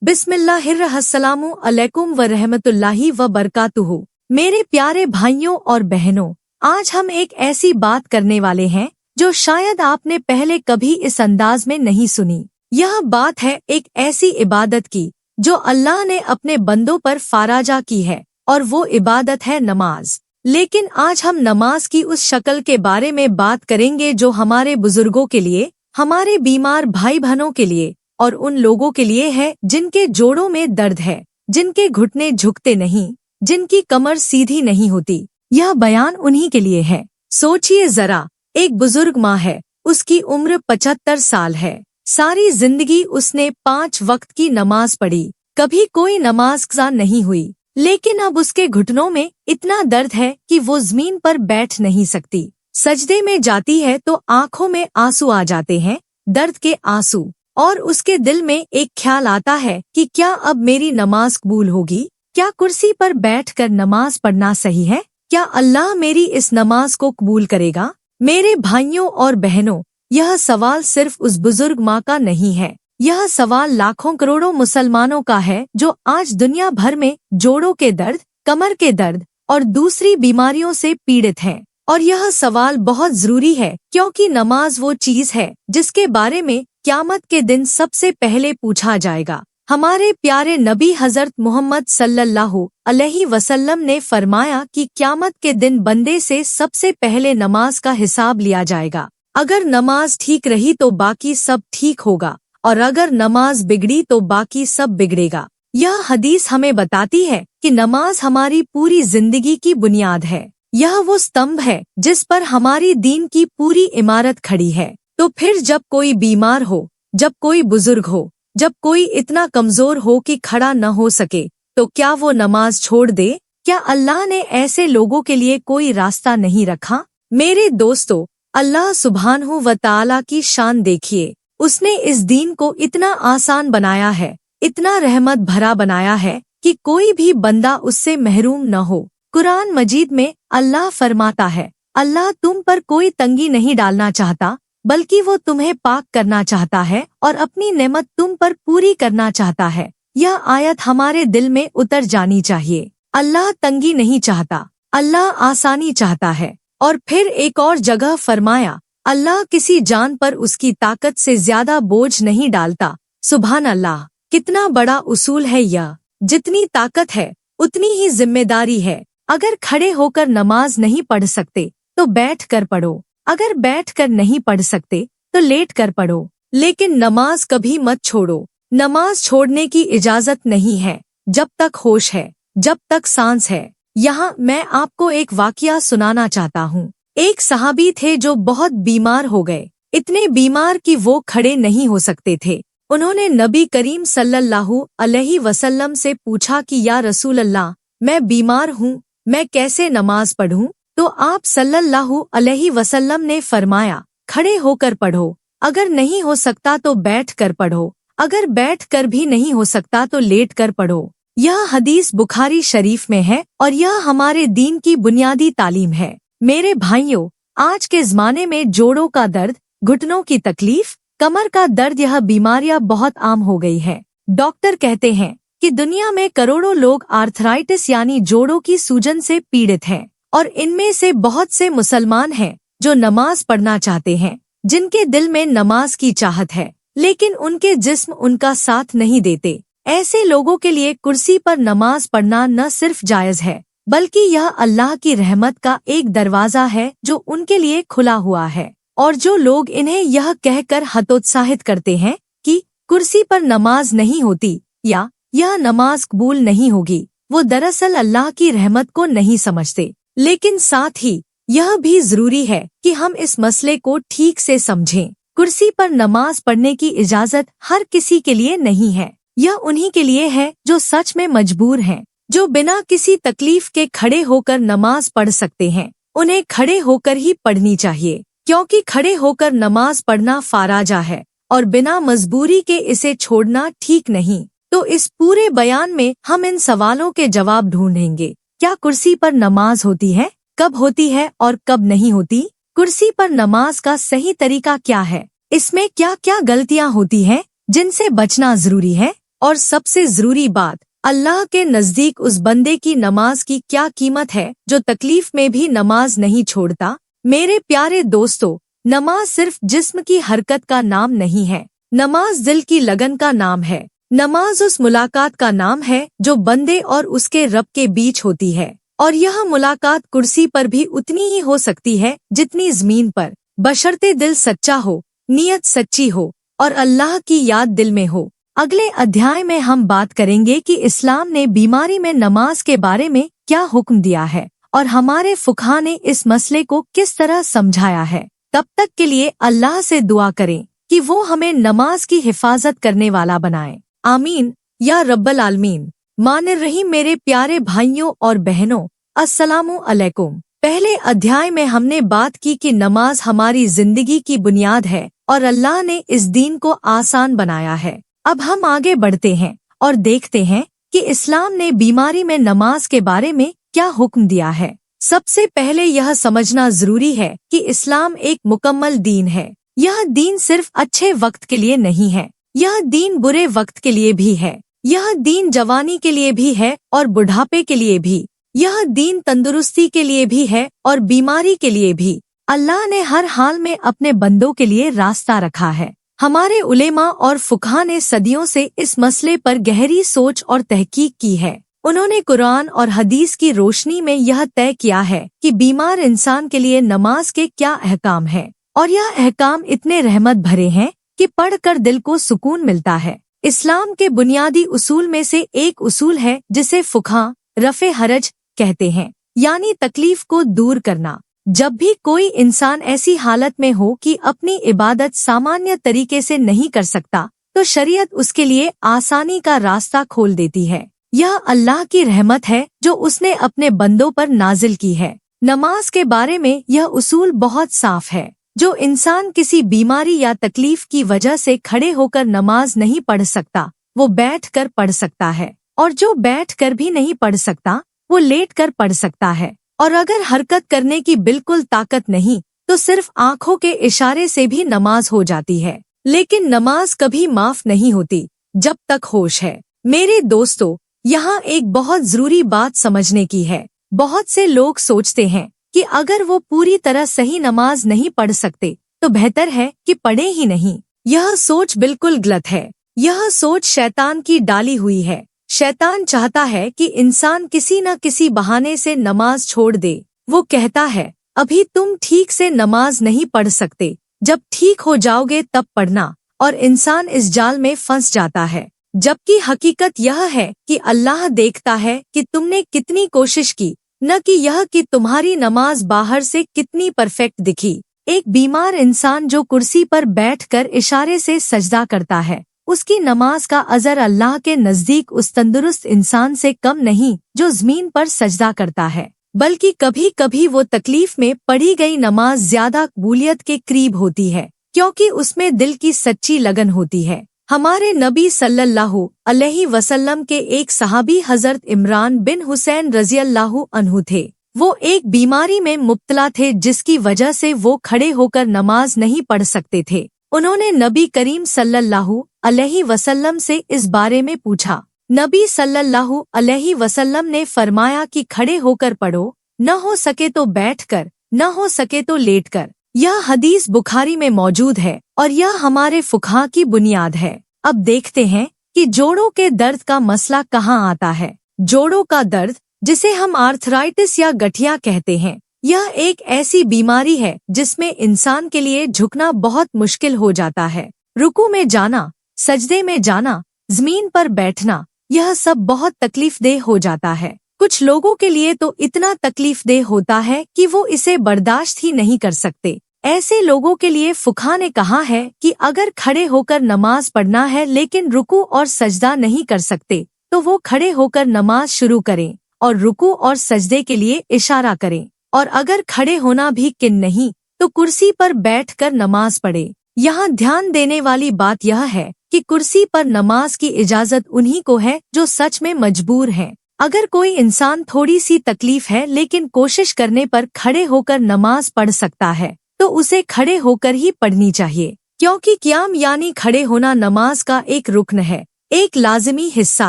बिस्मिल्लाहिर्रहस्सलामु अलैकुम व रहमतुल्लाहि व बरकातुहू। मेरे प्यारे भाइयों और बहनों, आज हम एक ऐसी बात करने वाले हैं जो शायद आपने पहले कभी इस अंदाज में नहीं सुनी। यह बात है एक ऐसी इबादत की जो अल्लाह ने अपने बंदों पर फाराजा की है, और वो इबादत है नमाज। लेकिन आज हम नमाज की उस शक्ल के बारे में बात करेंगे जो हमारे बुजुर्गों के लिए, हमारे बीमार भाई बहनों के लिए और उन लोगों के लिए है जिनके जोड़ों में दर्द है, जिनके घुटने झुकते नहीं, जिनकी कमर सीधी नहीं होती। यह बयान उन्हीं के लिए है। सोचिए जरा, एक बुजुर्ग माँ है, उसकी उम्र 75 साल है। सारी जिंदगी उसने 5 वक्त की नमाज पढ़ी, कभी कोई नमाज कज़ा नहीं हुई। लेकिन अब उसके घुटनों में इतना दर्द है कि वो जमीन पर बैठ नहीं सकती। सजदे में जाती है तो आंखों में आंसू आ जाते हैं, दर्द के आंसू। और उसके दिल में एक ख्याल आता है कि क्या अब मेरी नमाज कबूल होगी? क्या कुर्सी पर बैठकर नमाज पढ़ना सही है? क्या अल्लाह मेरी इस नमाज को कबूल करेगा? मेरे भाइयों और बहनों, यह सवाल सिर्फ उस बुजुर्ग माँ का नहीं है। यह सवाल लाखों करोड़ों मुसलमानों का है जो आज दुनिया भर में जोड़ों के दर्द, कमर के दर्द और दूसरी बीमारियों से पीड़ित हैं। और यह सवाल बहुत जरूरी है क्योंकि नमाज वो चीज है जिसके बारे में क़यामत के दिन सबसे पहले पूछा जाएगा। हमारे प्यारे नबी हजरत मोहम्मद सल्लल्लाहु अलैहि वसल्लम ने फरमाया कि क़यामत के दिन बंदे से सबसे पहले नमाज का हिसाब लिया जाएगा। अगर नमाज ठीक रही तो बाकी सब ठीक होगा, और अगर नमाज बिगड़ी तो बाकी सब बिगड़ेगा। यह हदीस हमें बताती है कि नमाज हमारी पूरी जिंदगी की बुनियाद है। यह वो स्तंभ है जिस पर हमारी दीन की पूरी इमारत खड़ी है। तो फिर जब कोई बीमार हो, जब कोई बुजुर्ग हो, जब कोई इतना कमजोर हो कि खड़ा न हो सके, तो क्या वो नमाज छोड़ दे? क्या अल्लाह ने ऐसे लोगों के लिए कोई रास्ता नहीं रखा? मेरे दोस्तों, अल्लाह सुब्हानहू व तआला की शान देखिए। उसने इस दीन को इतना आसान बनाया है, इतना रहमत भरा बनाया है कि कोई भी बंदा उससे महरूम न हो। कुरान मजीद में अल्लाह फरमाता है, अल्लाह तुम पर कोई तंगी नहीं डालना चाहता, बल्कि वो तुम्हें पाक करना चाहता है और अपनी नेमत तुम पर पूरी करना चाहता है। यह आयत हमारे दिल में उतर जानी चाहिए। अल्लाह तंगी नहीं चाहता, अल्लाह आसानी चाहता है। और फिर एक और जगह फरमाया, अल्लाह किसी जान पर उसकी ताकत से ज्यादा बोझ नहीं डालता। सुभान अल्लाह, कितना बड़ा उसूल है यह। जितनी ताकत है उतनी ही जिम्मेदारी है। अगर खड़े होकर नमाज नहीं पढ़ सकते तो बैठ कर पढ़ो, अगर बैठ कर नहीं पढ़ सकते तो लेट कर पढ़ो, लेकिन नमाज कभी मत छोड़ो। नमाज छोड़ने की इजाजत नहीं है जब तक होश है, जब तक सांस है। यहाँ मैं आपको एक वाकया सुनाना चाहता हूँ। एक सहाबी थे जो बहुत बीमार हो गए, इतने बीमार कि वो खड़े नहीं हो सकते थे। उन्होंने नबी करीम सल्लल्लाहु अलैहि वसल्लम से पूछा कि या रसूल अल्लाह, मैं बीमार हूँ, मैं कैसे नमाज पढ़ूं? तो आप सल्लल्लाहु अलैहि वसल्लम ने फरमाया, खड़े होकर पढ़ो, अगर नहीं हो सकता तो बैठ कर पढ़ो, अगर बैठ कर भी नहीं हो सकता तो लेट कर पढ़ो। यह हदीस बुखारी शरीफ में है और यह हमारे दीन की बुनियादी तालीम है। मेरे भाइयों, आज के ज़माने में जोड़ों का दर्द, घुटनों की तकलीफ, कमर का दर्द, यह बीमारियां बहुत आम हो गई है। डॉक्टर कहते हैं कि दुनिया में करोड़ों लोग आर्थराइटिस यानी जोड़ों की सूजन से पीड़ित हैं, और इनमें से बहुत से मुसलमान हैं जो नमाज पढ़ना चाहते हैं, जिनके दिल में नमाज की चाहत है, लेकिन उनके जिस्म उनका साथ नहीं देते। ऐसे लोगों के लिए कुर्सी पर नमाज पढ़ना न सिर्फ जायज है, बल्कि यह अल्लाह की रहमत का एक दरवाजा है जो उनके लिए खुला हुआ है। और जो लोग इन्हें यह कहकर हतोत्साहित करते हैं कि कुर्सी पर नमाज नहीं होती या यह नमाज कबूल नहीं होगी, वो दरअसल अल्लाह की रहमत को नहीं समझते। लेकिन साथ ही यह भी जरूरी है कि हम इस मसले को ठीक से समझें। कुर्सी पर नमाज पढ़ने की इजाजत हर किसी के लिए नहीं है। यह उन्हीं के लिए है जो सच में मजबूर हैं, जो बिना किसी तकलीफ के खड़े होकर नमाज पढ़ सकते हैं। उन्हें खड़े होकर ही पढ़नी चाहिए, क्योंकि खड़े होकर नमाज पढ़ना फाराजा है और बिना मजबूरी के इसे छोड़ना ठीक नहीं। तो इस पूरे बयान में हम इन सवालों के जवाब ढूंढेंगे। क्या कुर्सी पर नमाज होती है, कब होती है और कब नहीं होती? कुर्सी पर नमाज का सही तरीका क्या है? इसमें क्या क्या गलतियां होती हैं जिनसे बचना जरूरी है? और सबसे जरूरी बात, अल्लाह के नजदीक उस बंदे की नमाज की क्या कीमत है जो तकलीफ में भी नमाज नहीं छोड़ता। मेरे प्यारे दोस्तों, नमाज सिर्फ जिस्म की हरकत का नाम नहीं है, नमाज दिल की लगन का नाम है। नमाज उस मुलाकात का नाम है जो बंदे और उसके रब के बीच होती है, और यह मुलाकात कुर्सी पर भी उतनी ही हो सकती है जितनी जमीन पर, बशर्ते दिल सच्चा हो, नीयत सच्ची हो और अल्लाह की याद दिल में हो। अगले अध्याय में हम बात करेंगे कि इस्लाम ने बीमारी में नमाज के बारे में क्या हुक्म दिया है और हमारे फुकहा ने इस मसले को किस तरह समझाया है। तब तक के लिए अल्लाह से दुआ करें कि वो हमें नमाज की हिफाजत करने वाला बनाए। आमीन या रब्बल आलमीन। मानिर रहीम। मेरे प्यारे भाइयों और बहनों, अस्सलामु अलैकुम। पहले अध्याय में हमने बात की कि नमाज हमारी जिंदगी की बुनियाद है और अल्लाह ने इस दीन को आसान बनाया है। अब हम आगे बढ़ते हैं और देखते हैं कि इस्लाम ने बीमारी में नमाज के बारे में क्या हुक्म दिया है। सबसे पहले यह समझना जरूरी है कि इस्लाम एक मुकम्मल दीन है। यह दीन सिर्फ अच्छे वक्त के लिए नहीं है, यह दीन बुरे वक्त के लिए भी है। यह दीन जवानी के लिए भी है और बुढ़ापे के लिए भी। यह दीन तंदुरुस्ती के लिए भी है और बीमारी के लिए भी। अल्लाह ने हर हाल में अपने बंदों के लिए रास्ता रखा है। हमारे उलेमा और फुकहा ने सदियों से इस मसले पर गहरी सोच और तहकीक की है। उन्होंने कुरान और हदीस की रोशनी में यह तय किया है कि बीमार इंसान के लिए नमाज के क्या अहकाम है, और यह अहकाम इतने रहमत भरे हैं कि पढ़कर दिल को सुकून मिलता है। इस्लाम के बुनियादी उसूल में से एक उसूल है जिसे फुकहा रफ़े हरज कहते हैं, यानी तकलीफ को दूर करना। जब भी कोई इंसान ऐसी हालत में हो कि अपनी इबादत सामान्य तरीके से नहीं कर सकता, तो शरीयत उसके लिए आसानी का रास्ता खोल देती है। यह अल्लाह की रहमत है जो उसने अपने बंदों पर नाजिल की है। नमाज के बारे में यह उसूल बहुत साफ है। जो इंसान किसी बीमारी या तकलीफ की वजह से खड़े होकर नमाज नहीं पढ़ सकता, वो बैठ कर पढ़ सकता है, और जो बैठ कर भी नहीं पढ़ सकता, वो लेट कर पढ़ सकता है। और अगर हरकत करने की बिल्कुल ताकत नहीं, तो सिर्फ आंखों के इशारे से भी नमाज हो जाती है। लेकिन नमाज कभी माफ नहीं होती जब तक होश है। मेरे दोस्तों, यहाँ एक बहुत जरूरी बात समझने की है। बहुत से लोग सोचते हैं कि अगर वो पूरी तरह सही नमाज नहीं पढ़ सकते तो बेहतर है कि पढ़े ही नहीं। यह सोच बिल्कुल गलत है। यह सोच शैतान की डाली हुई है। शैतान चाहता है कि इंसान किसी न किसी बहाने से नमाज छोड़ दे। वो कहता है, अभी तुम ठीक से नमाज नहीं पढ़ सकते, जब ठीक हो जाओगे तब पढ़ना, और इंसान इस जाल में फंस जाता है। जबकि हकीकत यह है कि अल्लाह देखता है कि तुमने कितनी कोशिश की, न कि यह कि तुम्हारी नमाज बाहर से कितनी परफेक्ट दिखी। एक बीमार इंसान जो कुर्सी पर बैठकर इशारे से सजदा करता है, उसकी नमाज का अजर अल्लाह के नजदीक उस तंदुरुस्त इंसान से कम नहीं जो जमीन पर सजदा करता है, बल्कि कभी कभी वो तकलीफ में पढ़ी गई नमाज ज्यादा कबूलियत के करीब होती है, क्योंकि उसमें दिल की सच्ची लगन होती है। हमारे नबी सल्लल्लाहु अलैहि वसल्लम के एक सहाबी हजरत इमरान बिन हुसैन रज़ियल्लाहु अन्हु थे। वो एक बीमारी में मुब्तला थे जिसकी वजह से वो खड़े होकर नमाज नहीं पढ़ सकते थे। उन्होंने नबी करीम सल्लल्लाहु अलैहि वसल्लम से इस बारे में पूछा। नबी सल्लल्लाहु अलैहि वसल्लम ने फरमाया कि खड़े होकर पढ़ो, न हो सके तो बैठकर, न हो सके तो लेटकर। यह हदीस बुखारी में मौजूद है और यह हमारे फुकहा की बुनियाद है। अब देखते हैं कि जोड़ों के दर्द का मसला कहाँ आता है। जोड़ों का दर्द, जिसे हम आर्थराइटिस या गठिया कहते हैं, यह एक ऐसी बीमारी है जिसमें इंसान के लिए झुकना बहुत मुश्किल हो जाता है। रुकू में जाना, सजदे में जाना, जमीन पर बैठना, यह सब बहुत तकलीफदेह हो जाता है। कुछ लोगों के लिए तो इतना तकलीफदेह होता है कि वो इसे बर्दाश्त ही नहीं कर सकते। ऐसे लोगों के लिए फुकहा ने कहा है कि अगर खड़े होकर नमाज पढ़ना है लेकिन रुकू और सजदा नहीं कर सकते, तो वो खड़े होकर नमाज शुरू करें और रुकू और सजदे के लिए इशारा करें, और अगर खड़े होना भी किन नहीं तो कुर्सी पर बैठकर नमाज पढ़े। यहाँ ध्यान देने वाली बात यह है कि कुर्सी पर नमाज की इजाजत उन्हीं को है जो सच में मजबूर हैं। अगर कोई इंसान थोड़ी सी तकलीफ है लेकिन कोशिश करने पर खड़े होकर नमाज पढ़ सकता है, तो उसे खड़े होकर ही पढ़नी चाहिए, क्योंकि क़याम यानी खड़े होना नमाज का एक रुकन है। एक लाजिमी हिस्सा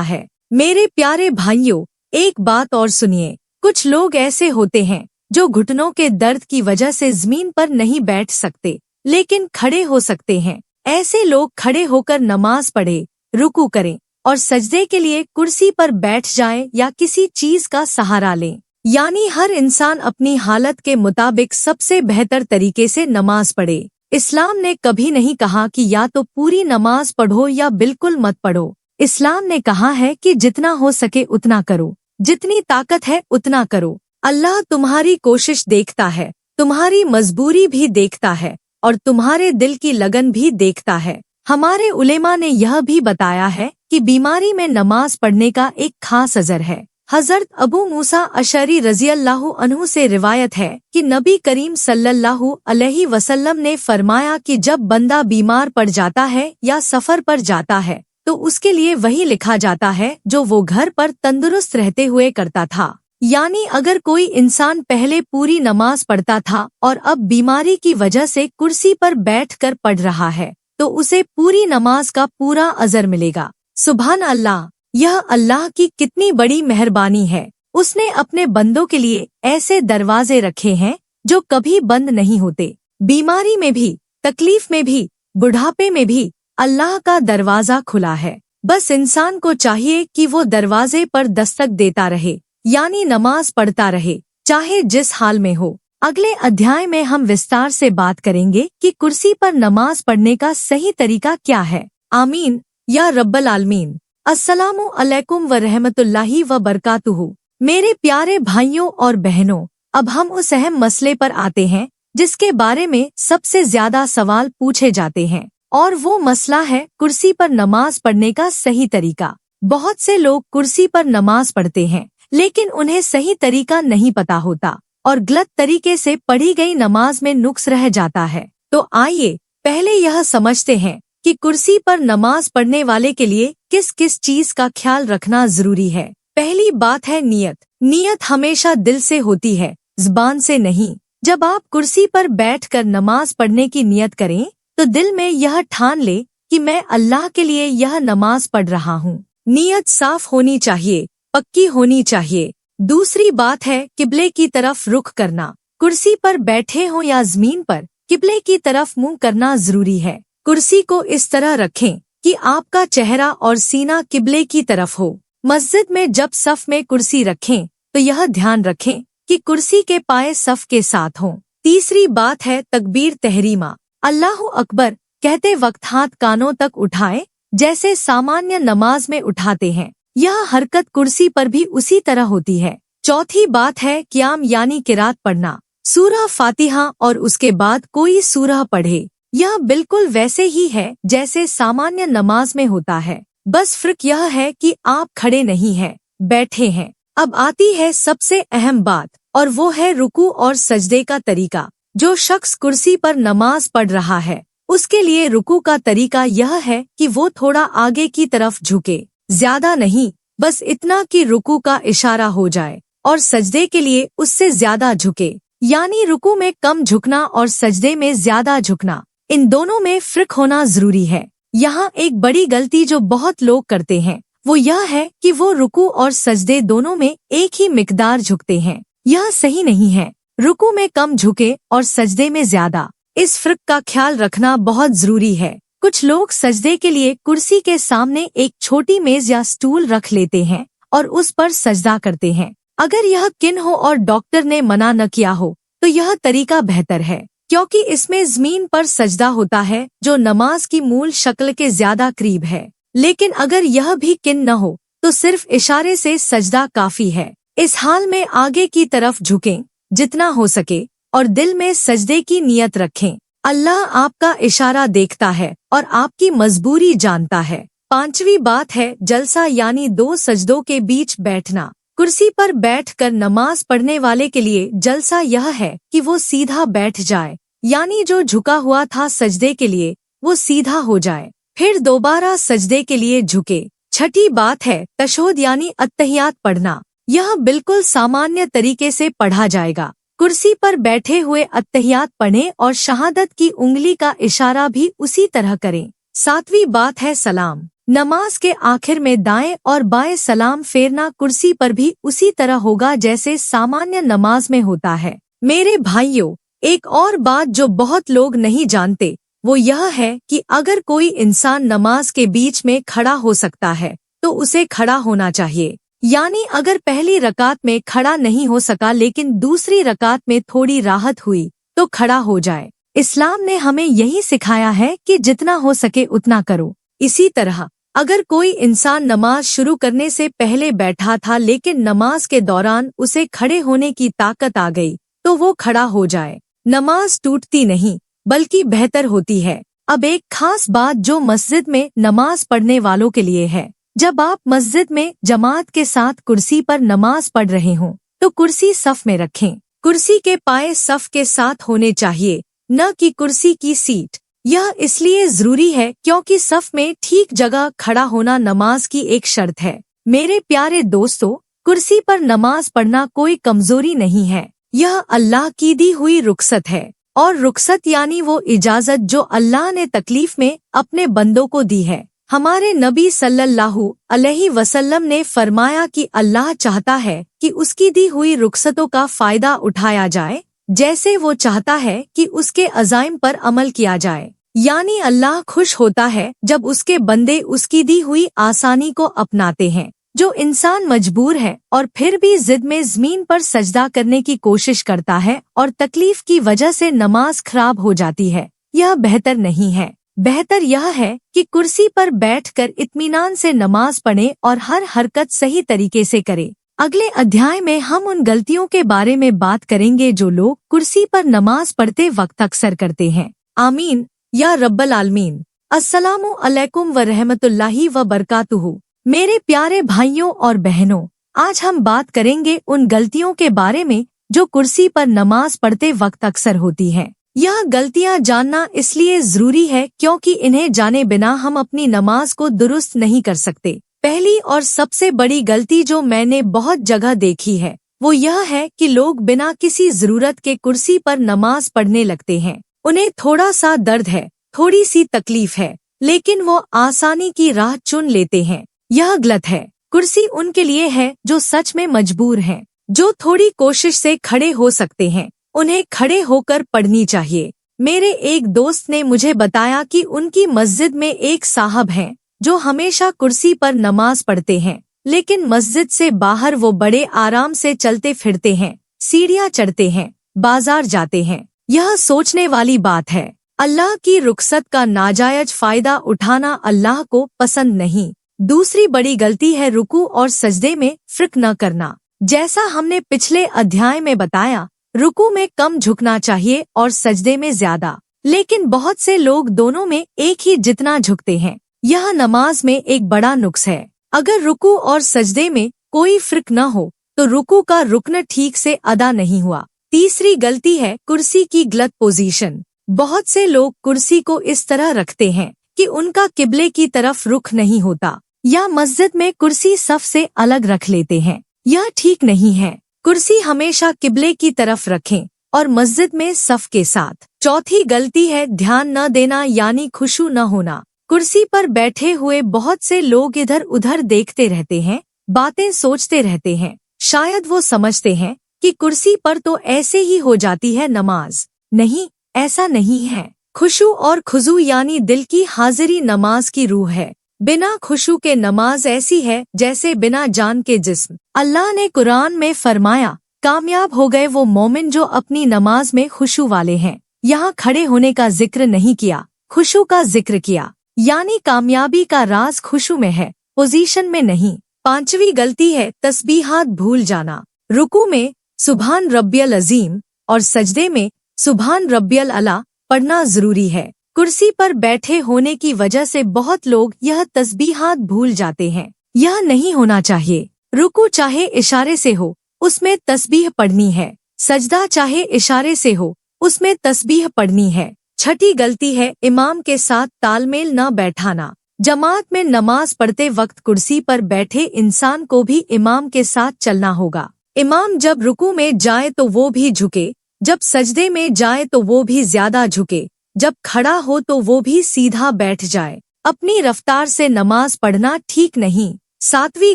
है। मेरे प्यारे भाइयों, एक बात और सुनिए। कुछ लोग ऐसे होते हैं जो घुटनों के दर्द की वजह से जमीन पर नहीं बैठ सकते, लेकिन खड़े हो सकते हैं। ऐसे लोग खड़े होकर नमाज पढ़े, रुकू करें और सजदे के लिए कुर्सी पर बैठ जाएं या किसी चीज का सहारा लें। यानी हर इंसान अपनी हालत के मुताबिक सबसे बेहतर तरीके से नमाज पढ़े। इस्लाम ने कभी नहीं कहा कि या तो पूरी नमाज पढ़ो या बिल्कुल मत पढ़ो। इस्लाम ने कहा है कि जितना हो सके उतना करो, जितनी ताकत है उतना करो। अल्लाह तुम्हारी कोशिश देखता है, तुम्हारी मजबूरी भी देखता है और तुम्हारे दिल की लगन भी देखता है। हमारे उलेमा ने यह भी बताया है कि बीमारी में नमाज पढ़ने का एक खास अजर है। हजरत अबू मूसा अशरी रज़ियल्लाहु अन्हु से रिवायत है कि नबी करीम सल्लल्लाहु अलैहि वसल्लम ने फरमाया कि जब बंदा बीमार पड़ जाता है या सफर पर जाता है तो उसके लिए वही लिखा जाता है जो वो घर पर तंदुरुस्त रहते हुए करता था। यानी अगर कोई इंसान पहले पूरी नमाज पढ़ता था और अब बीमारी की वजह से कुर्सी पर बैठकर पढ़ रहा है तो उसे पूरी नमाज का पूरा अजर मिलेगा। सुभान अल्लाह, यह अल्लाह की कितनी बड़ी मेहरबानी है। उसने अपने बंदों के लिए ऐसे दरवाजे रखे हैं जो कभी बंद नहीं होते। बीमारी में भी, तकलीफ में भी, बुढ़ापे में भी अल्लाह का दरवाजा खुला है। बस इंसान को चाहिए कि वो दरवाजे पर दस्तक देता रहे, यानी नमाज पढ़ता रहे, चाहे जिस हाल में हो। अगले अध्याय में हम विस्तार से बात करेंगे कि कुर्सी पर नमाज पढ़ने का सही तरीका क्या है। आमीन या रब्बल आलमीन। अस्सलामु अलैकुम व रहमतुल्लाहि व बरकातुहू। मेरे प्यारे भाइयों और बहनों, अब हम उस अहम मसले पर आते हैं जिसके बारे में सबसे ज्यादा सवाल पूछे जाते हैं, और वो मसला है कुर्सी पर नमाज पढ़ने का सही तरीका। बहुत से लोग कुर्सी पर नमाज पढ़ते हैं लेकिन उन्हें सही तरीका नहीं पता होता और गलत तरीके से पढ़ी गई नमाज में नुक्स रह जाता है। तो आइए पहले यह समझते हैं कि कुर्सी पर नमाज पढ़ने वाले के लिए किस किस चीज का ख्याल रखना जरूरी है। पहली बात है नियत। नियत हमेशा दिल से होती है, ज़बान से नहीं। जब आप कुर्सी पर बैठकर नमाज पढ़ने की नियत करें तो दिल में यह ठान ले कि मैं अल्लाह के लिए यह नमाज पढ़ रहा हूँ। नियत साफ होनी चाहिए, पक्की होनी चाहिए। दूसरी बात है किबले की तरफ रुख करना। कुर्सी पर बैठे हो या जमीन पर, किबले की तरफ मुंह करना जरूरी है। कुर्सी को इस तरह रखें कि आपका चेहरा और सीना किबले की तरफ हो। मस्जिद में जब सफ में कुर्सी रखें तो यह ध्यान रखें कि कुर्सी के पाए सफ के साथ हों। तीसरी बात है तकबीर तहरीमा। अल्लाहु अकबर कहते वक्त हाथ कानों तक उठाएं जैसे सामान्य नमाज में उठाते हैं। यह हरकत कुर्सी पर भी उसी तरह होती है। चौथी बात है क़ियाम यानी किरात पढ़ना। सूरह फातिहा और उसके बाद कोई सूरह पढ़े। यह बिल्कुल वैसे ही है जैसे सामान्य नमाज में होता है, बस फर्क यह है कि आप खड़े नहीं हैं, बैठे हैं। अब आती है सबसे अहम बात, और वो है रुकू और सजदे का तरीका। जो शख्स कुर्सी पर नमाज पढ़ रहा है उसके लिए रुकू का तरीका यह है कि वो थोड़ा आगे की तरफ झुके, ज्यादा नहीं, बस इतना कि रुकू का इशारा हो जाए, और सजदे के लिए उससे ज्यादा झुके, यानी रुकू में कम झुकना और सजदे में ज्यादा झुकना। इन दोनों में फर्क होना जरूरी है। यहाँ एक बड़ी गलती जो बहुत लोग करते हैं वो यह है कि वो रुकू और सजदे दोनों में एक ही मिकदार झुकते हैं। यह सही नहीं है। रुकू में कम झुके और सजदे में ज्यादा। इस फर्क का ख्याल रखना बहुत जरूरी है। कुछ लोग सजदे के लिए कुर्सी के सामने एक छोटी मेज या स्टूल रख लेते हैं और उस पर सजदा करते हैं। अगर यह किन हो और डॉक्टर ने मना न किया हो तो यह तरीका बेहतर है, क्योंकि इसमें जमीन पर सजदा होता है जो नमाज की मूल शक्ल के ज्यादा करीब है। लेकिन अगर यह भी किन न हो तो सिर्फ इशारे से सजदा काफी है। इस हाल में आगे की तरफ झुकें जितना हो सके और दिल में सजदे की नियत रखें। अल्लाह आपका इशारा देखता है और आपकी मजबूरी जानता है। पांचवी बात है जलसा यानी दो सजदों के बीच बैठना। कुर्सी पर बैठकर नमाज पढ़ने वाले के लिए जलसा यह है कि वो सीधा बैठ जाए, यानी जो झुका हुआ था सजदे के लिए वो सीधा हो जाए, फिर दोबारा सजदे के लिए झुके। छठी बात है तशहुद यानी अत्तहियात पढ़ना। यह बिल्कुल सामान्य तरीके से पढ़ा जाएगा। कुर्सी पर बैठे हुए अत्तहियात पढ़ें और शहादत की उंगली का इशारा भी उसी तरह करें। सातवीं बात है सलाम। नमाज के आखिर में दाएं और बाएं सलाम फेरना कुर्सी पर भी उसी तरह होगा जैसे सामान्य नमाज में होता है। मेरे भाइयों, एक और बात जो बहुत लोग नहीं जानते वो यह है कि अगर कोई इंसान नमाज के बीच में खड़ा हो सकता है तो उसे खड़ा होना चाहिए। यानी अगर पहली रकात में खड़ा नहीं हो सका लेकिन दूसरी रकात में थोड़ी राहत हुई तो खड़ा हो जाए। इस्लाम ने हमें यही सिखाया है कि जितना हो सके उतना करो। इसी तरह अगर कोई इंसान नमाज शुरू करने से पहले बैठा था लेकिन नमाज के दौरान उसे खड़े होने की ताकत आ गई तो वो खड़ा हो जाए। नमाज टूटती नहीं बल्कि बेहतर होती है। अब एक खास बात जो मस्जिद में नमाज पढ़ने वालों के लिए है। जब आप मस्जिद में जमात के साथ कुर्सी पर नमाज पढ़ रहे हों तो कुर्सी सफ में रखें। कुर्सी के पाए सफ के साथ होने चाहिए, न कि कुर्सी की सीट। यह इसलिए जरूरी है क्योंकि सफ में ठीक जगह खड़ा होना नमाज की एक शर्त है। मेरे प्यारे दोस्तों, कुर्सी पर नमाज पढ़ना कोई कमजोरी नहीं है, यह अल्लाह की दी हुई रुखसत है। और रुखसत यानी वो इजाजत जो अल्लाह ने तकलीफ में अपने बंदों को दी है। हमारे नबी सल्लल्लाहु अलैहि वसल्लम ने फरमाया कि अल्लाह चाहता है कि उसकी दी हुई रुखसतों का फायदा उठाया जाए जैसे वो चाहता है कि उसके अज़ाइम पर अमल किया जाए। यानी अल्लाह खुश होता है जब उसके बंदे उसकी दी हुई आसानी को अपनाते हैं। जो इंसान मजबूर है और फिर भी जिद में ज़मीन पर सजदा करने की कोशिश करता है और तकलीफ की वजह से नमाज खराब हो जाती है, यह बेहतर नहीं है। बेहतर यह है कि कुर्सी पर बैठकर इत्मीनान से नमाज पढ़े और हर हरकत सही तरीके से करे। अगले अध्याय में हम उन गलतियों के बारे में बात करेंगे जो लोग कुर्सी पर नमाज पढ़ते वक्त अक्सर करते हैं। आमीन या रब्बल आलमीन। अस्सलामु अलैकुम व रहमतुल्लाहि व बरकातुहू। मेरे प्यारे भाइयों और बहनों, आज हम बात करेंगे उन गलतियों के बारे में जो कुर्सी पर नमाज पढ़ते वक्त अक्सर होती हैं। यह गलतियां जानना इसलिए जरूरी है क्योंकि इन्हें जाने बिना हम अपनी नमाज को दुरुस्त नहीं कर सकते। पहली और सबसे बड़ी गलती जो मैंने बहुत जगह देखी है वो यह है कि लोग बिना किसी जरूरत के कुर्सी पर नमाज पढ़ने लगते हैं। उन्हें थोड़ा सा दर्द है, थोड़ी सी तकलीफ है, लेकिन वो आसानी की राह चुन लेते हैं। यह गलत है। कुर्सी उनके लिए है जो सच में मजबूर हैं, जो थोड़ी कोशिश से खड़े हो सकते हैं। उन्हें खड़े होकर पढ़नी चाहिए। मेरे एक दोस्त ने मुझे बताया कि उनकी मस्जिद में एक साहब हैं जो हमेशा कुर्सी पर नमाज पढ़ते हैं, लेकिन मस्जिद से बाहर वो बड़े आराम से चलते फिरते हैं, सीढ़ियाँ चढ़ते हैं, बाजार जाते हैं। यह सोचने वाली बात है। अल्लाह की रुखसत का नाजायज फायदा उठाना अल्लाह को पसंद नहीं। दूसरी बड़ी गलती है रुकू और सजदे में फ़िक्र न करना। जैसा हमने पिछले अध्याय में बताया, रुकू में कम झुकना चाहिए और सजदे में ज्यादा, लेकिन बहुत से लोग दोनों में एक ही जितना झुकते हैं। यह नमाज में एक बड़ा नुक्स है। अगर रुकू और सजदे में कोई फ़िक्र न हो तो रुकू का रुकन ठीक से अदा नहीं हुआ। तीसरी गलती है कुर्सी की गलत पोजीशन। बहुत से लोग कुर्सी को इस तरह रखते हैं कि उनका किबले की तरफ रुख नहीं होता, या मस्जिद में कुर्सी सफ से अलग रख लेते हैं। यह ठीक नहीं है। कुर्सी हमेशा किबले की तरफ रखें और मस्जिद में सफ के साथ। चौथी गलती है ध्यान न देना यानी खुशू न होना। कुर्सी पर बैठे हुए बहुत से लोग इधर उधर देखते रहते हैं, बातें सोचते रहते हैं। शायद वो समझते हैं कि कुर्सी पर तो ऐसे ही हो जाती है नमाज। नहीं, ऐसा नहीं है। खुशू और खुजू यानी दिल की हाजिरी नमाज की रूह है। बिना खुशू के नमाज ऐसी है जैसे बिना जान के जिस्म। अल्लाह ने कुरान में फरमाया, कामयाब हो गए वो मोमिन जो अपनी नमाज में खुशू वाले हैं। यहाँ खड़े होने का जिक्र नहीं किया, खुशू का जिक्र किया। यानी कामयाबी का राज खुशू में है, पोजीशन में नहीं। पांचवी गलती है तस्बीहात भूल जाना। रुकू में सुभान रब्बियल अजीम और सजदे में सुभान रब्बियल अला पढ़ना जरूरी है। कुर्सी पर बैठे होने की वजह से बहुत लोग यह तस्बीहात भूल जाते हैं। यह नहीं होना चाहिए। रुकू चाहे इशारे से हो, उसमें तस्बीह पढ़नी है। सजदा चाहे इशारे से हो, उसमें तस्बीह पढ़नी है। छठी गलती है इमाम के साथ तालमेल न बैठाना। जमात में नमाज पढ़ते वक्त कुर्सी पर बैठे इंसान को भी इमाम के साथ चलना होगा। इमाम जब रुकू में जाए तो वो भी झुके, जब सजदे में जाए तो वो भी ज्यादा झुके, जब खड़ा हो तो वो भी सीधा बैठ जाए। अपनी रफ्तार से नमाज पढ़ना ठीक नहीं। 7वीं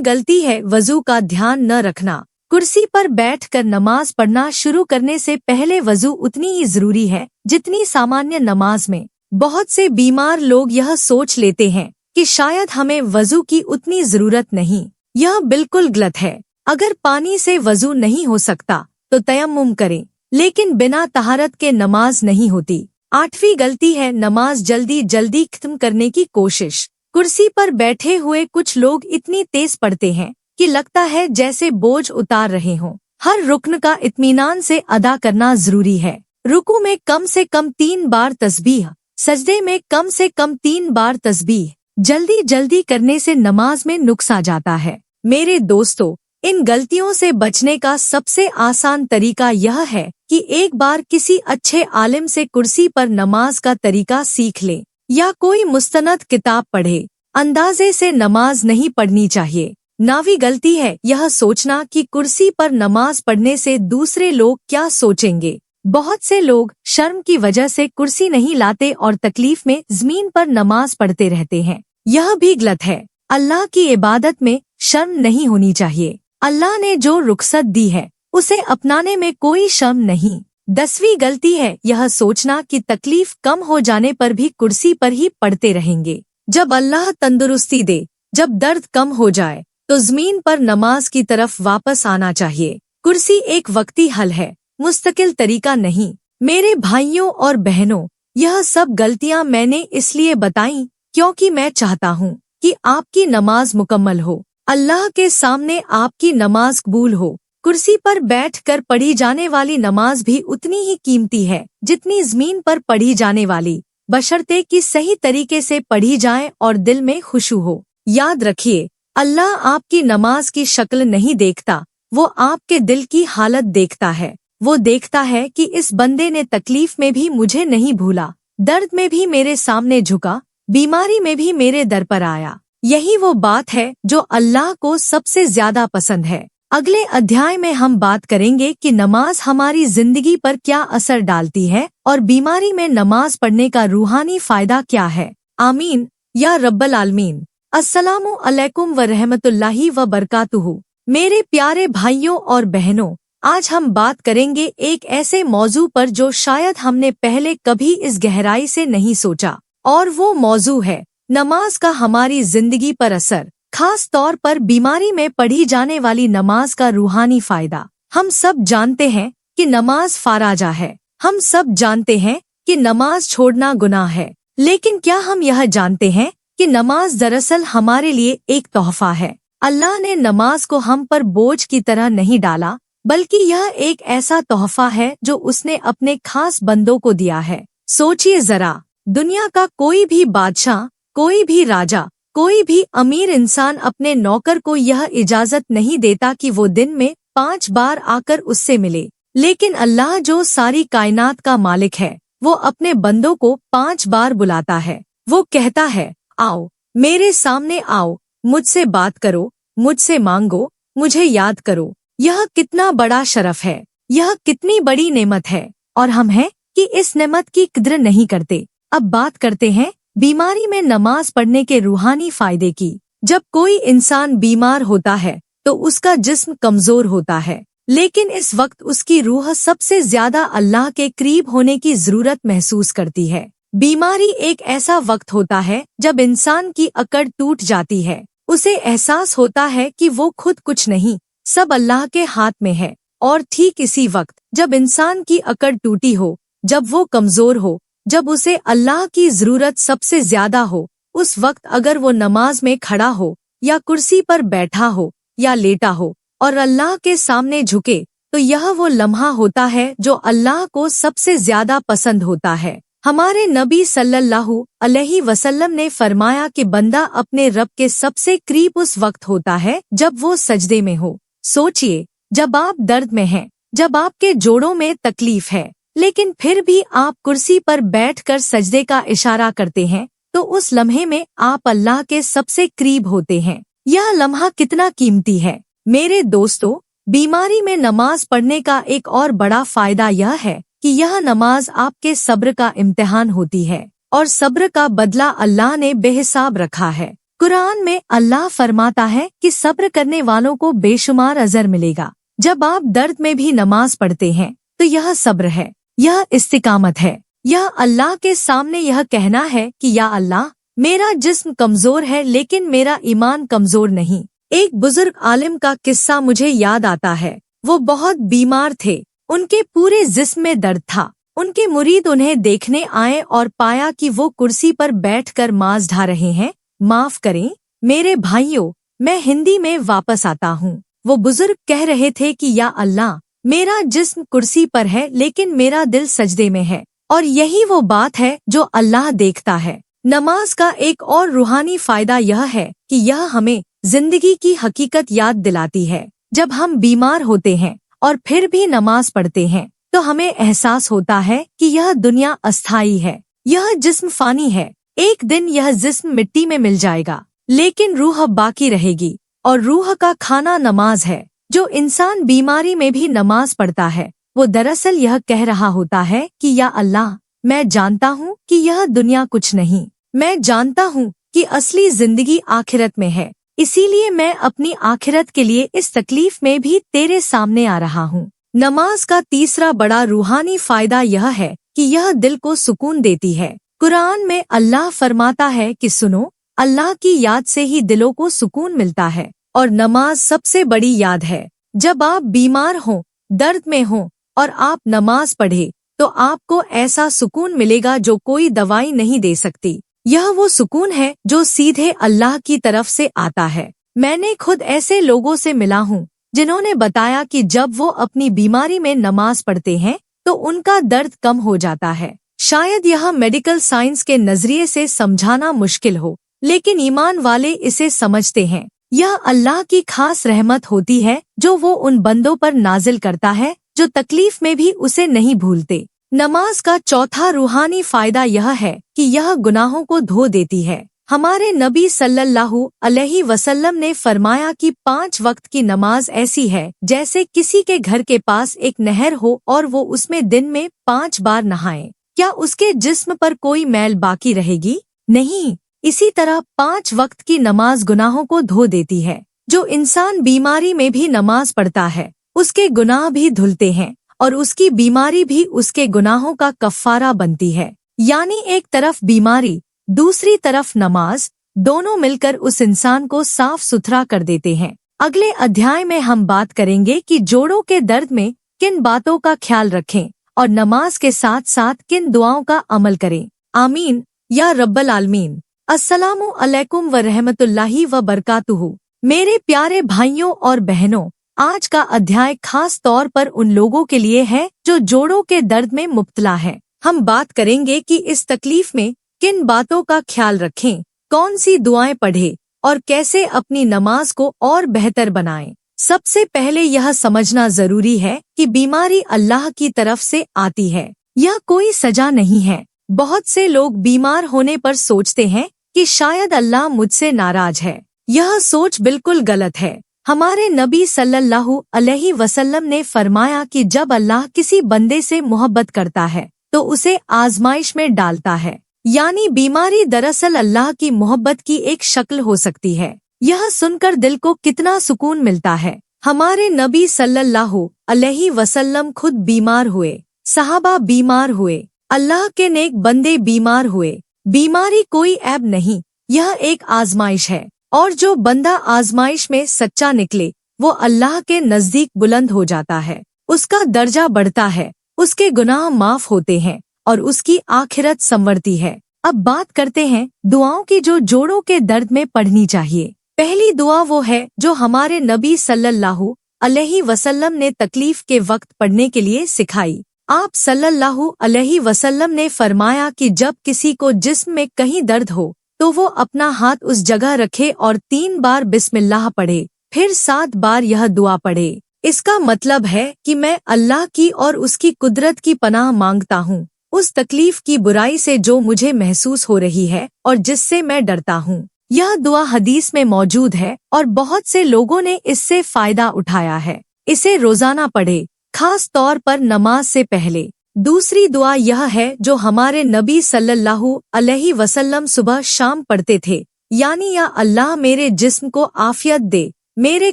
गलती है वजू का ध्यान न रखना। कुर्सी पर बैठकर नमाज पढ़ना शुरू करने से पहले वजू उतनी ही जरूरी है जितनी सामान्य नमाज में। बहुत से बीमार लोग यह सोच लेते हैं कि शायद हमें वजू की उतनी जरूरत नहीं। यह बिल्कुल गलत है। अगर पानी से वजू नहीं हो सकता तो तयम्मुम करें, लेकिन बिना तहारत के नमाज नहीं होती। 8वीं गलती है नमाज जल्दी जल्दी खत्म करने की कोशिश। कुर्सी पर बैठे हुए कुछ लोग इतनी तेज पढ़ते हैं कि लगता है जैसे बोझ उतार रहे हों। हर रुक्न का इत्मीनान से अदा करना जरूरी है। रुकू में कम से कम 3 बार तस्बीह, सजदे में कम से कम 3 बार तस्बीह। जल्दी जल्दी करने से नमाज में नुक्स आ जाता है। मेरे दोस्तों, इन गलतियों से बचने का सबसे आसान तरीका यह है कि एक बार किसी अच्छे आलिम से कुर्सी पर नमाज का तरीका सीख लें या कोई मुस्तनद किताब पढ़े। अंदाजे से नमाज नहीं पढ़नी चाहिए। 9वीं गलती है यह सोचना कि कुर्सी पर नमाज पढ़ने से दूसरे लोग क्या सोचेंगे। बहुत से लोग शर्म की वजह से कुर्सी नहीं लाते और तकलीफ में जमीन पर नमाज पढ़ते रहते हैं। यह भी गलत है। अल्लाह की इबादत में शर्म नहीं होनी चाहिए। अल्लाह ने जो रुखसत दी है उसे अपनाने में कोई शर्म नहीं। 10वीं गलती है यह सोचना कि तकलीफ कम हो जाने पर भी कुर्सी पर ही पढ़ते रहेंगे। जब अल्लाह तंदुरुस्ती दे, जब दर्द कम हो जाए तो जमीन पर नमाज की तरफ वापस आना चाहिए। कुर्सी एक वक्ती हल है, मुस्तकिल तरीका नहीं। मेरे भाइयों और बहनों, यह सब गलतियां मैंने इसलिए बताई क्योंकि मैं चाहता हूँ कि आपकी नमाज मुकम्मल हो, अल्लाह के सामने आपकी नमाज कबूल हो। कुर्सी पर बैठकर पढ़ी जाने वाली नमाज भी उतनी ही कीमती है जितनी जमीन पर पढ़ी जाने वाली, बशर्ते कि सही तरीके से पढ़ी जाए और दिल में खुशू हो। याद रखिए, अल्लाह आपकी नमाज की शक्ल नहीं देखता, वो आपके दिल की हालत देखता है। वो देखता है कि इस बंदे ने तकलीफ में भी मुझे नहीं भूला, दर्द में भी मेरे सामने झुका, बीमारी में भी मेरे दर पर आया। यही वो बात है जो अल्लाह को सबसे ज्यादा पसंद है। अगले अध्याय में हम बात करेंगे कि नमाज हमारी जिंदगी पर क्या असर डालती है और बीमारी में नमाज पढ़ने का रूहानी फायदा क्या है। आमीन या रब्बल आलमीन। अस्सलामु अलैकुम व रहमतुल्लाहि व बरकातुहू। मेरे प्यारे भाइयों और बहनों, आज हम बात करेंगे एक ऐसे मौजू पर जो शायद हमने पहले कभी इस गहराई से नहीं सोचा, और वो मौजू है नमाज का हमारी जिंदगी पर असर, खास तौर पर बीमारी में पढ़ी जाने वाली नमाज का रूहानी फायदा। हम सब जानते हैं कि नमाज फाराजा है, हम सब जानते हैं कि नमाज छोड़ना गुनाह है, लेकिन क्या हम यह जानते हैं कि नमाज दरअसल हमारे लिए एक तोहफा है। अल्लाह ने नमाज को हम पर बोझ की तरह नहीं डाला, बल्कि यह एक ऐसा तोहफा है जो उसने अपने खास बंदों को दिया है। सोचिए जरा, दुनिया का कोई भी बादशाह, कोई भी राजा, कोई भी अमीर इंसान अपने नौकर को यह इजाजत नहीं देता कि वो दिन में 5 बार आकर उससे मिले, लेकिन अल्लाह जो सारी कायनात का मालिक है, वो अपने बंदों को 5 बार बुलाता है। वो कहता है, आओ मेरे सामने आओ, मुझसे बात करो, मुझसे मांगो, मुझे याद करो। यह कितना बड़ा शरफ है, यह कितनी बड़ी नेमत है, और हम हैं कि इस नेमत की कद्र नहीं करते। अब बात करते हैं बीमारी में नमाज पढ़ने के रूहानी फायदे की। जब कोई इंसान बीमार होता है तो उसका जिस्म कमजोर होता है, लेकिन इस वक्त उसकी रूह सबसे ज्यादा अल्लाह के करीब होने की जरूरत महसूस करती है। बीमारी एक ऐसा वक्त होता है जब इंसान की अकड़ टूट जाती है। उसे एहसास होता है कि वो खुद कुछ नहीं, सब अल्लाह के हाथ में है। और ठीक इसी वक्त जब इंसान की अकड़ टूटी हो, जब वो कमजोर हो, जब उसे अल्लाह की जरूरत सबसे ज्यादा हो, उस वक्त अगर वो नमाज में खड़ा हो या कुर्सी पर बैठा हो या लेटा हो और अल्लाह के सामने झुके, तो यह वो लम्हा होता है जो अल्लाह को सबसे ज्यादा पसंद होता है। हमारे नबी सल्लल्लाहु अलैहि वसल्लम ने फरमाया कि बंदा अपने रब के सबसे करीब उस वक्त होता है जब वो सजदे में हो। सोचिए, जब आप दर्द में हैं, जब आपके जोड़ों में तकलीफ है, लेकिन फिर भी आप कुर्सी पर बैठकर सजदे का इशारा करते हैं, तो उस लम्हे में आप अल्लाह के सबसे करीब होते हैं। यह लम्हा कितना कीमती है। मेरे दोस्तों, बीमारी में नमाज पढ़ने का एक और बड़ा फायदा यह है कि यह नमाज आपके सब्र का इम्तिहान होती है। और सब्र का बदला अल्लाह ने बेहिसाब रखा है। कुरान में अल्लाह फरमाता है कि सब्र करने वालों को बेशुमार अजर मिलेगा। जब आप दर्द में भी नमाज पढ़ते हैं तो यह सब्र है, यह इस्तिकामत है। यह अल्लाह के सामने यह कहना है कि या अल्लाह, मेरा जिस्म कमजोर है लेकिन मेरा ईमान कमजोर नहीं। एक बुजुर्ग आलिम का किस्सा मुझे याद आता है। वो बहुत बीमार थे, उनके पूरे जिस्म में दर्द था। उनके मुरीद उन्हें देखने आए और पाया कि वो कुर्सी पर बैठकर मांस ढा रहे हैं। माफ करें मेरे भाइयों, मैं हिंदी में वापस आता हूँ। वो बुजुर्ग कह रहे थे कि या अल्लाह, मेरा जिस्म कुर्सी पर है लेकिन मेरा दिल सजदे में है, और यही वो बात है जो अल्लाह देखता है। नमाज का एक और रूहानी फायदा यह है कि यह हमें जिंदगी की हकीकत याद दिलाती है। जब हम बीमार होते हैं और फिर भी नमाज पढ़ते हैं तो हमें एहसास होता है कि यह दुनिया अस्थायी है, यह जिस्म फानी है। एक दिन यह जिस्म मिट्टी में मिल जाएगा लेकिन रूह बाकी रहेगी, और रूह का खाना नमाज है। जो इंसान बीमारी में भी नमाज पढ़ता है वो दरअसल यह कह रहा होता है कि या अल्लाह, मैं जानता हूँ कि यह दुनिया कुछ नहीं, मैं जानता हूँ कि असली जिंदगी आखिरत में है, इसीलिए मैं अपनी आखिरत के लिए इस तकलीफ में भी तेरे सामने आ रहा हूँ। नमाज का तीसरा बड़ा रूहानी फायदा यह है कि यह दिल को सुकून देती है। कुरान में अल्लाह फरमाता है कि सुनो, अल्लाह की याद से ही दिलों को सुकून मिलता है, और नमाज सबसे बड़ी याद है। जब आप बीमार हों, दर्द में हों और आप नमाज पढ़े तो आपको ऐसा सुकून मिलेगा जो कोई दवाई नहीं दे सकती। यह वो सुकून है जो सीधे अल्लाह की तरफ से आता है। मैंने खुद ऐसे लोगों से मिला हूँ जिन्होंने बताया कि जब वो अपनी बीमारी में नमाज पढ़ते हैं तो उनका दर्द कम हो जाता है। शायद यह मेडिकल साइंस के नजरिए से समझाना मुश्किल हो, लेकिन ईमान वाले इसे समझते हैं। यह अल्लाह की खास रहमत होती है जो वो उन बंदों पर नाजिल करता है जो तकलीफ में भी उसे नहीं भूलते। नमाज का चौथा रूहानी फायदा यह है कि यह गुनाहों को धो देती है। हमारे नबी सल्लल्लाहु अलैहि वसल्लम ने फरमाया कि 5 वक्त की नमाज ऐसी है जैसे किसी के घर के पास एक नहर हो और वो उसमें दिन में 5 बार नहाए। क्या उसके जिस्म पर कोई मैल बाकी रहेगी? नहीं। इसी तरह 5 वक्त की नमाज गुनाहों को धो देती है। जो इंसान बीमारी में भी नमाज पढ़ता है उसके गुनाह भी धुलते हैं और उसकी बीमारी भी उसके गुनाहों का कफ्फारा बनती है। यानी एक तरफ बीमारी, दूसरी तरफ नमाज, दोनों मिलकर उस इंसान को साफ सुथरा कर देते हैं। अगले अध्याय में हम बात करेंगे कि जोड़ों के दर्द में किन बातों का ख्याल रखें और नमाज के साथ साथ किन दुआओं का अमल करें। आमीन या रब्बल आलमीन। अस्सलामु अलैकुम व रहमतुल्लाहि व बरकातुहू। मेरे प्यारे भाइयों और बहनों, आज का अध्याय खास तौर पर उन लोगों के लिए है जो जोड़ों के दर्द में मुब्तला है। हम बात करेंगे कि इस तकलीफ में किन बातों का ख्याल रखें, कौन सी दुआएं पढ़ें और कैसे अपनी नमाज को और बेहतर बनाएं। सबसे पहले यह समझना जरूरी है कि बीमारी अल्लाह की तरफ से आती है, यह कोई सजा नहीं है। बहुत से लोग बीमार होने पर सोचते हैं कि शायद अल्लाह मुझसे नाराज है। यह सोच बिल्कुल गलत है। हमारे नबी सल्लल्लाहु अलैहि वसल्लम ने फरमाया कि जब अल्लाह किसी बंदे से मोहब्बत करता है तो उसे आजमाइश में डालता है। यानी बीमारी दरअसल अल्लाह की मोहब्बत की एक शक्ल हो सकती है। यह सुनकर दिल को कितना सुकून मिलता है। हमारे नबी सल्लल्लाहु अलैहि वसल्लम खुद बीमार हुए, सहाबा बीमार हुए, अल्लाह के नेक बंदे बीमार हुए। बीमारी कोई ऐब नहीं, यह एक आजमाइश है, और जो बंदा आजमाइश में सच्चा निकले वो अल्लाह के नजदीक बुलंद हो जाता है, उसका दर्जा बढ़ता है, उसके गुनाह माफ होते हैं और उसकी आखिरत संवरती है। अब बात करते हैं दुआओं की जो जोड़ों के दर्द में पढ़नी चाहिए। पहली दुआ वो है जो हमारे नबी सल्लल्लाहु अलैहि वसल्लम ने तकलीफ के वक्त पढ़ने के लिए सिखाई। आप सल्लल्लाहु अलैहि वसल्लम ने फरमाया कि जब किसी को जिस्म में कहीं दर्द हो तो वो अपना हाथ उस जगह रखे और 3 बार बिस्मिल्लाह पढ़े, फिर 7 बार यह दुआ पढ़े। इसका मतलब है कि मैं अल्लाह की और उसकी कुदरत की पनाह मांगता हूँ उस तकलीफ की बुराई से जो मुझे महसूस हो रही है और जिससे मैं डरता हूँ। यह दुआ हदीस में मौजूद है और बहुत से लोगों ने इससे फायदा उठाया है। इसे रोजाना पढ़े, खास तौर पर नमाज से पहले। दूसरी दुआ यह है जो हमारे नबी सल्लल्लाहु अलैहि वसल्लम सुबह शाम पढ़ते थे, यानी या अल्लाह मेरे जिस्म को आफियत दे, मेरे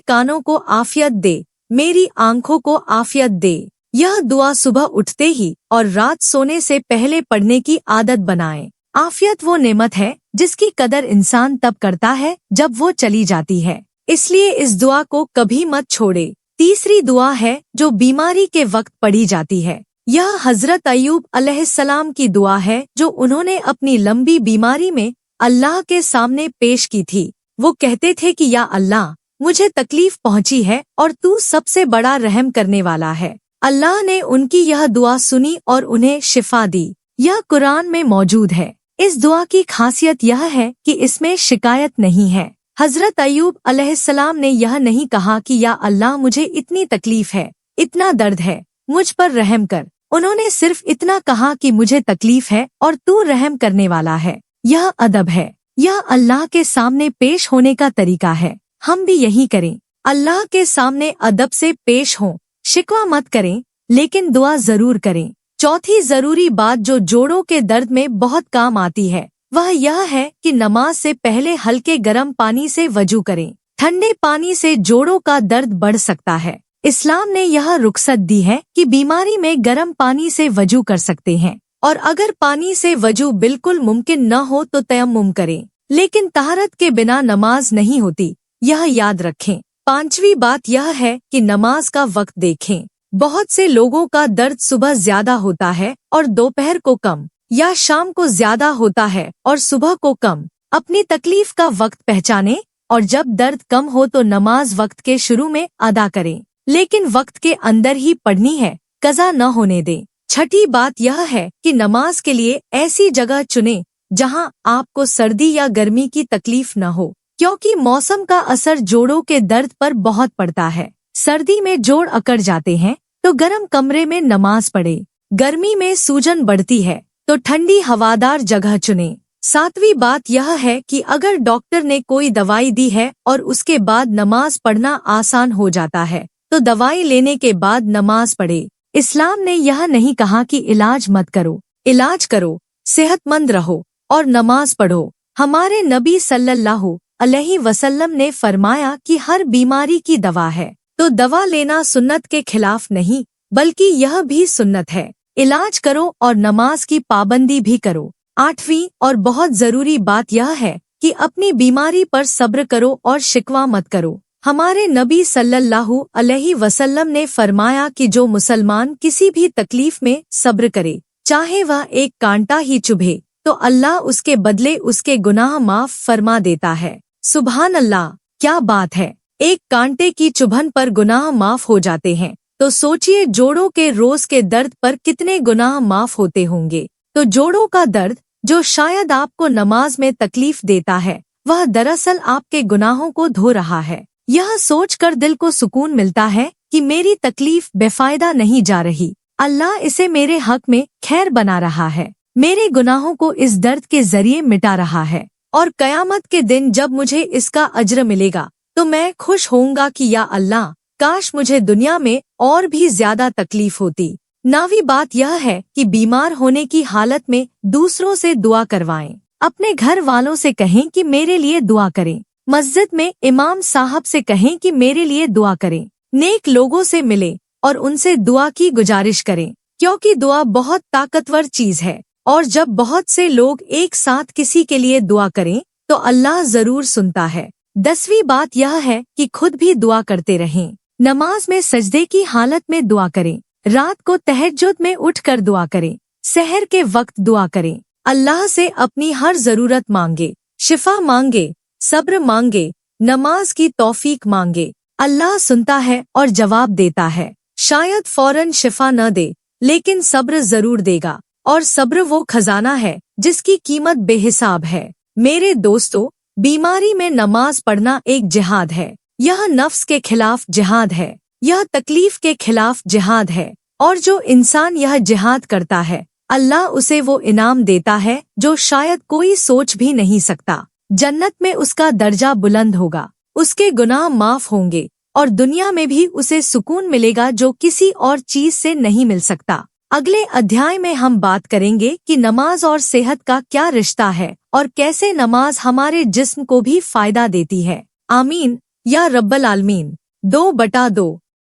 कानों को आफियत दे, मेरी आंखों को आफियत दे। यह दुआ सुबह उठते ही और रात सोने से पहले पढ़ने की आदत बनाएं। आफियत वो नेमत है जिसकी कदर इंसान तब करता है जब वो चली जाती है, इसलिए इस दुआ को कभी मत छोड़े। तीसरी दुआ है जो बीमारी के वक्त पढ़ी जाती है। यह हजरत अय्यूब अलैहिस्सलाम की दुआ है जो उन्होंने अपनी लंबी बीमारी में अल्लाह के सामने पेश की थी। वो कहते थे कि या अल्लाह, मुझे तकलीफ पहुंची है और तू सबसे बड़ा रहम करने वाला है। अल्लाह ने उनकी यह दुआ सुनी और उन्हें शिफा दी। यह कुरान में मौजूद है। इस दुआ की खासियत यह है कि इसमें शिकायत नहीं है। हजरत अय्यूब अलैहिस्सलाम ने यह नहीं कहा कि या अल्लाह मुझे इतनी तकलीफ है, इतना दर्द है, मुझ पर रहम कर। उन्होंने सिर्फ इतना कहा कि मुझे तकलीफ है और तू रहम करने वाला है। यह अदब है, यह अल्लाह के सामने पेश होने का तरीका है। हम भी यही करें, अल्लाह के सामने अदब से पेश हों, शिकवा मत करें, लेकिन दुआ जरूर करें। चौथी जरूरी बात जो जोड़ों के दर्द में बहुत काम आती है वह यह है कि नमाज से पहले हल्के गर्म पानी से वजू करें। ठंडे पानी से जोड़ों का दर्द बढ़ सकता है। इस्लाम ने यह रुखसत दी है कि बीमारी में गर्म पानी से वजू कर सकते हैं, और अगर पानी से वजू बिल्कुल मुमकिन न हो तो तयम्मुम करें, लेकिन तहरत के बिना नमाज नहीं होती, यह याद रखें। पांचवी बात यह है कि नमाज का वक्त देखें। बहुत से लोगों का दर्द सुबह ज्यादा होता है और दोपहर को कम, या शाम को ज्यादा होता है और सुबह को कम। अपनी तकलीफ का वक्त पहचानें और जब दर्द कम हो तो नमाज वक्त के शुरू में अदा करें, लेकिन वक्त के अंदर ही पढ़नी है, कज़ा न होने दें। छठी बात यह है कि नमाज के लिए ऐसी जगह चुनें जहां आपको सर्दी या गर्मी की तकलीफ न हो, क्योंकि मौसम का असर जोड़ों के दर्द पर बहुत पड़ता है। सर्दी में जोड़ अकड़ जाते हैं तो गर्म कमरे में नमाज पढ़े। गर्मी में सूजन बढ़ती है तो ठंडी हवादार जगह चुनें। सातवीं बात यह है कि अगर डॉक्टर ने कोई दवाई दी है और उसके बाद नमाज पढ़ना आसान हो जाता है तो दवाई लेने के बाद नमाज पढ़े। इस्लाम ने यह नहीं कहा कि इलाज मत करो, इलाज करो, सेहतमंद रहो और नमाज पढ़ो। हमारे नबी सल्लल्लाहु अलैहि वसल्लम ने फरमाया कि हर बीमारी की दवा है, तो दवा लेना सुन्नत के खिलाफ नहीं बल्कि यह भी सुन्नत है। इलाज करो और नमाज की पाबंदी भी करो। आठवीं और बहुत जरूरी बात यह है कि अपनी बीमारी पर सब्र करो और शिकवा मत करो। हमारे नबी सल्लल्लाहु अलैहि वसल्लम ने फरमाया कि जो मुसलमान किसी भी तकलीफ में सब्र करे, चाहे वह एक कांटा ही चुभे, तो अल्लाह उसके बदले उसके गुनाह माफ फरमा देता है। सुभान अल्लाह, क्या बात है। एक कांटे की चुभन पर गुनाह माफ हो जाते हैं, तो सोचिए जोड़ों के रोज के दर्द पर कितने गुनाह माफ होते होंगे। तो जोड़ों का दर्द जो शायद आपको नमाज में तकलीफ देता है, वह दरअसल आपके गुनाहों को धो रहा है। यह सोचकर दिल को सुकून मिलता है कि मेरी तकलीफ बेफायदा नहीं जा रही, अल्लाह इसे मेरे हक में खैर बना रहा है, मेरे गुनाहों को इस दर्द के जरिए मिटा रहा है, और कयामत के दिन जब मुझे इसका अज्र मिलेगा तो मैं खुश होऊंगा कि या अल्लाह, काश मुझे दुनिया में और भी ज्यादा तकलीफ होती। नावी बात यह है कि बीमार होने की हालत में दूसरों से दुआ करवाएं। अपने घर वालों से कहें कि मेरे लिए दुआ करें। मस्जिद में इमाम साहब से कहें कि मेरे लिए दुआ करें। नेक लोगों से मिलें और उनसे दुआ की गुजारिश करें, क्योंकि दुआ बहुत ताकतवर चीज है, और जब बहुत से लोग एक साथ किसी के लिए दुआ करें तो अल्लाह जरूर सुनता है। 10वीं बात यह है कि खुद भी दुआ करते रहें। नमाज में सजदे की हालत में दुआ करें, रात को तहज्जुद में उठकर दुआ करें, सहर के वक्त दुआ करें। अल्लाह से अपनी हर जरूरत मांगे, शिफा मांगे, सब्र मांगे, नमाज की तौफीक मांगे। अल्लाह सुनता है और जवाब देता है। शायद फौरन शिफा न दे, लेकिन सब्र जरूर देगा, और सब्र वो खजाना है जिसकी कीमत बेहिसाब है। मेरे दोस्तों, बीमारी में नमाज पढ़ना एक जिहाद है। यह नफ्स के खिलाफ जिहाद है, यह तकलीफ के खिलाफ जिहाद है, और जो इंसान यह जिहाद करता है, अल्लाह उसे वो इनाम देता है जो शायद कोई सोच भी नहीं सकता। जन्नत में उसका दर्जा बुलंद होगा, उसके गुनाह माफ होंगे, और दुनिया में भी उसे सुकून मिलेगा जो किसी और चीज से नहीं मिल सकता। अगले अध्याय में हम बात करेंगे कि नमाज और सेहत का क्या रिश्ता है और कैसे नमाज हमारे जिस्म को भी फायदा देती है। आमीन या रब्बल आलमीन। 2/2